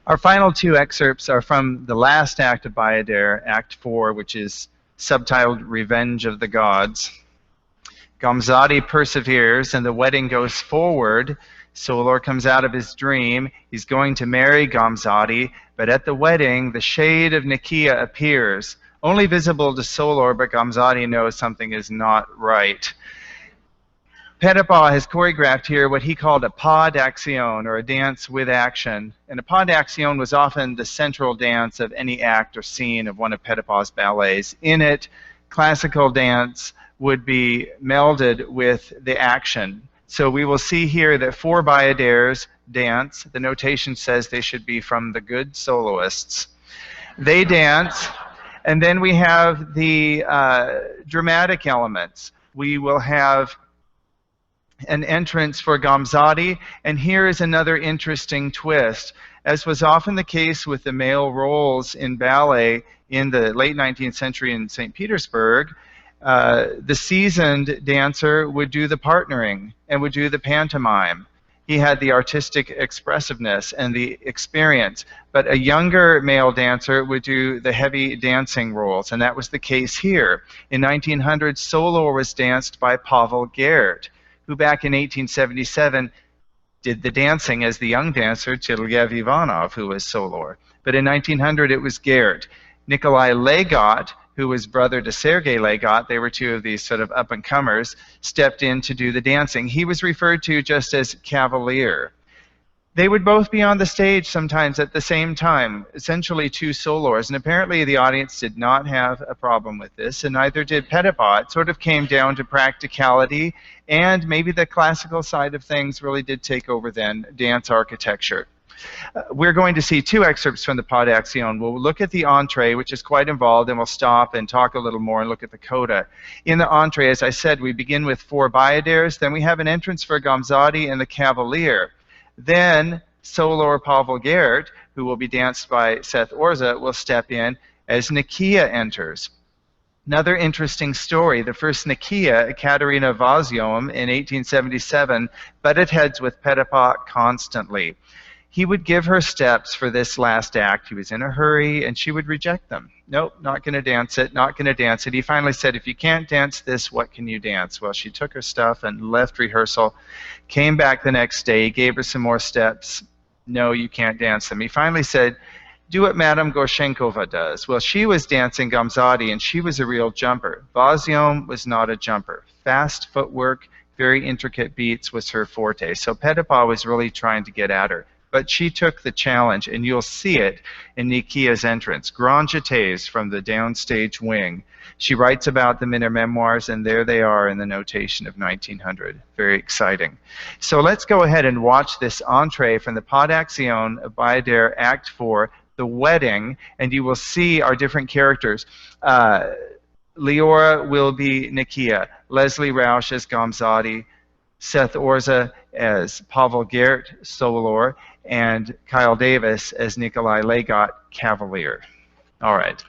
Our final two excerpts are from the last act of Bayadère, Act 4, which is subtitled Revenge of the Gods. Gamzatti perseveres and the wedding goes forward. Solor comes out of his dream. He's going to marry Gamzatti, but at the wedding, the shade of Nikiya appears, only visible to Solor, but Gamzatti knows something is not right. Petipa has choreographed here what he called a pas d'action, or a dance with action. And a pas d'action was often the central dance of any act or scene of one of Petipa's ballets. In it, classical dance would be melded with the action. So we will see here that 4 bayadères dance. The notation says they should be from the good soloists. They dance, and then we have the dramatic elements. We will have an entrance for Gamzatti, and here is another interesting twist. As was often the case with the male roles in ballet in the late 19th century in St. Petersburg, the seasoned dancer would do the partnering and would do the pantomime. He had the artistic expressiveness and the experience, but a younger male dancer would do the heavy dancing roles, and that was the case here. In 1900, Solor was danced by Pavel Gert, who back in 1877 did the dancing as the young dancer to Lev Ivanov, who was Solor. But in 1900, it was Gert. Nikolai Legat, who was brother to Sergei Legat, they were two of these sort of up-and-comers, stepped in to do the dancing. He was referred to just as cavalier. They would both be on the stage sometimes at the same time, essentially 2 Solors, and apparently the audience did not have a problem with this, and neither did Petipa. It sort of came down to practicality, and maybe the classical side of things really did take over then, dance architecture. We're going to see 2 excerpts from the pas d'action. We'll look at the entrée, which is quite involved, and we'll stop and talk a little more and look at the coda. In the entrée, as I said, we begin with 4 bayadères, then we have an entrance for Gamzatti and the cavalier. Then Solor Pavel Gert, who will be danced by Seth Orza, will step in as Nikiya enters. Another interesting story, the first Nikiya, Katerina Vazyom, in 1877, butted heads with Petipa constantly. He would give her steps for this last act. He was in a hurry, and she would reject them. Nope, not going to dance it, not going to dance it. He finally said, if you can't dance this, what can you dance? Well, she took her stuff and left rehearsal, came back the next day, gave her some more steps. No, you can't dance them. He finally said, do what Madame Gorshenkova does. Well, she was dancing Gamzatti, and she was a real jumper. Vazyom was not a jumper. Fast footwork, very intricate beats was her forte. So Petipa was really trying to get at her. But she took the challenge, and you'll see it in Nikiya's entrance. Grand jetés from the downstage wing. She writes about them in her memoirs, and there they are in the notation of 1900. Very exciting. So let's go ahead and watch this entrée from the pas d'action of Bayadère Act 4, The Wedding, and you will see our different characters. Liora will be Nikiya, Lesley Rausch as Gamzatti, Seth Orza as Pavel Gert, Solor, and Kyle Davis as Nikolai Legat, Cavalier. All right.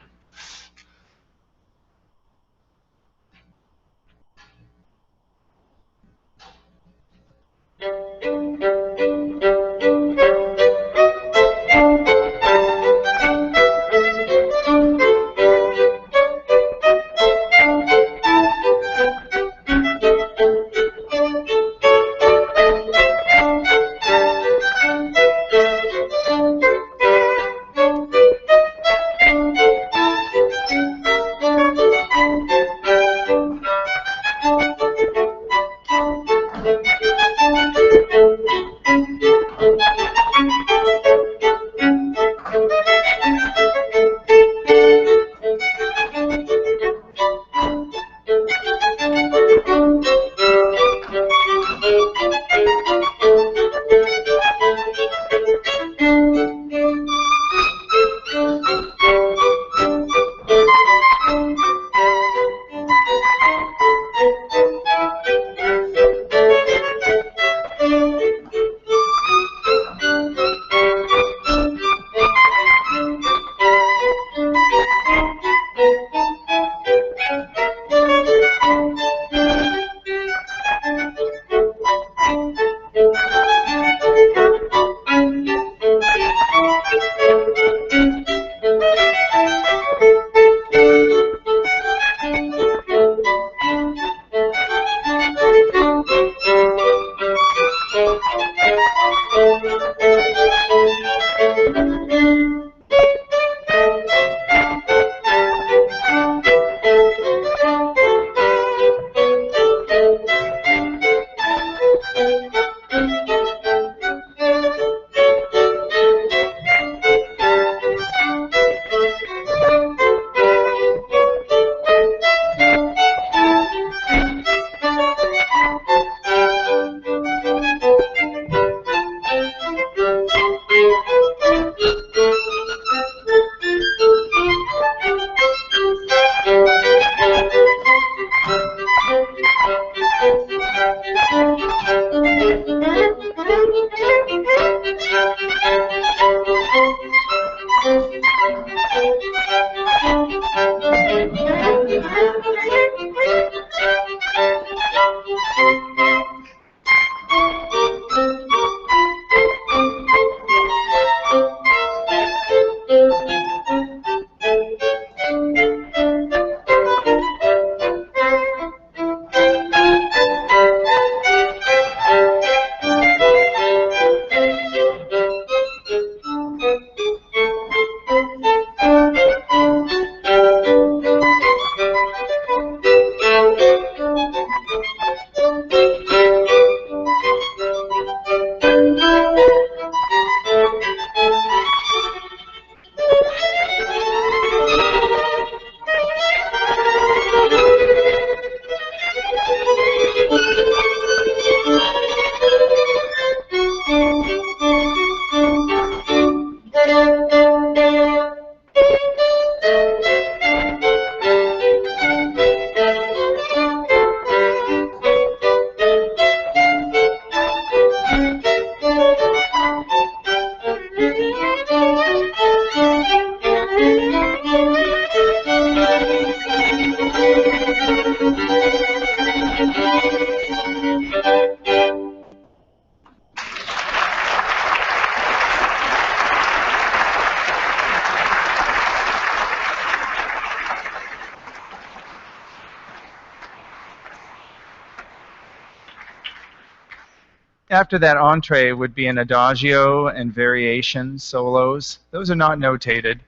After that entree would be an adagio and variation solos. Those are not notated,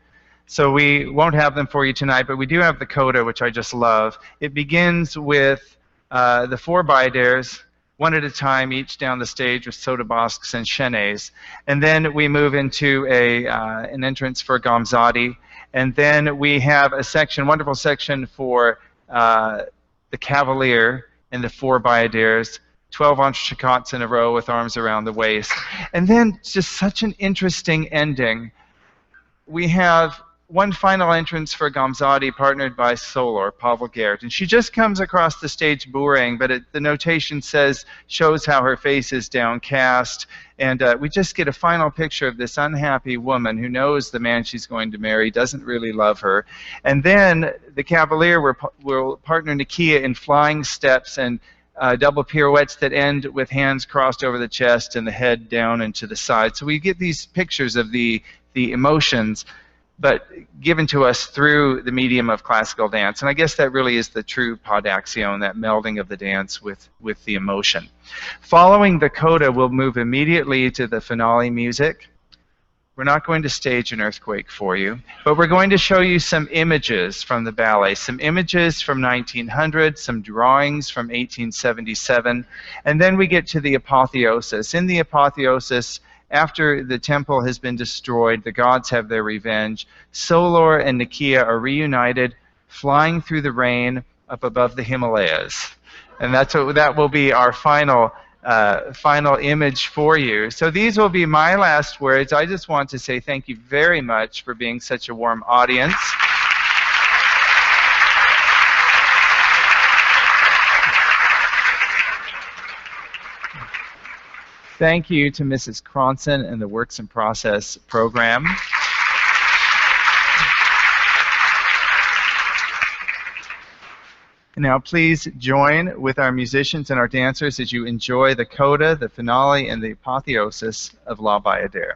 so we won't have them for you tonight, but we do have the coda, which I just love. It begins with the 4 bayadères, one at a time, each down the stage with sotoboscs and chaînés. And then we move into an entrance for Gamzatti. And then we have a section, wonderful section for the cavalier and the 4 bayadères, 12 entrechats in a row with arms around the waist. And then just such an interesting ending. We have one final entrance for Gamzatti, partnered by Solor, Pavel Gert. And she just comes across the stage bourring, but the notation shows how her face is downcast. And we just get a final picture of this unhappy woman who knows the man she's going to marry doesn't really love her. And then the cavalier will partner Nikiya in flying steps and double pirouettes that end with hands crossed over the chest and the head down and to the side. So we get these pictures of the emotions, but given to us through the medium of classical dance. And I guess that really is the true padaxion, that melding of the dance with the emotion. Following the coda, we'll move immediately to the finale music. We're not going to stage an earthquake for you, but we're going to show you some images from the ballet, some images from 1900, some drawings from 1877, and then we get to the apotheosis. In the apotheosis, after the temple has been destroyed, the gods have their revenge. Solor and Nikiya are reunited, flying through the rain up above the Himalayas. And that will be our final image for you. So these will be my last words. I just want to say thank you very much for being such a warm audience. Thank you to Mrs. Cronson and the Works in Process program. Now please join with our musicians and our dancers as you enjoy the coda, the finale, and the apotheosis of La Bayadère.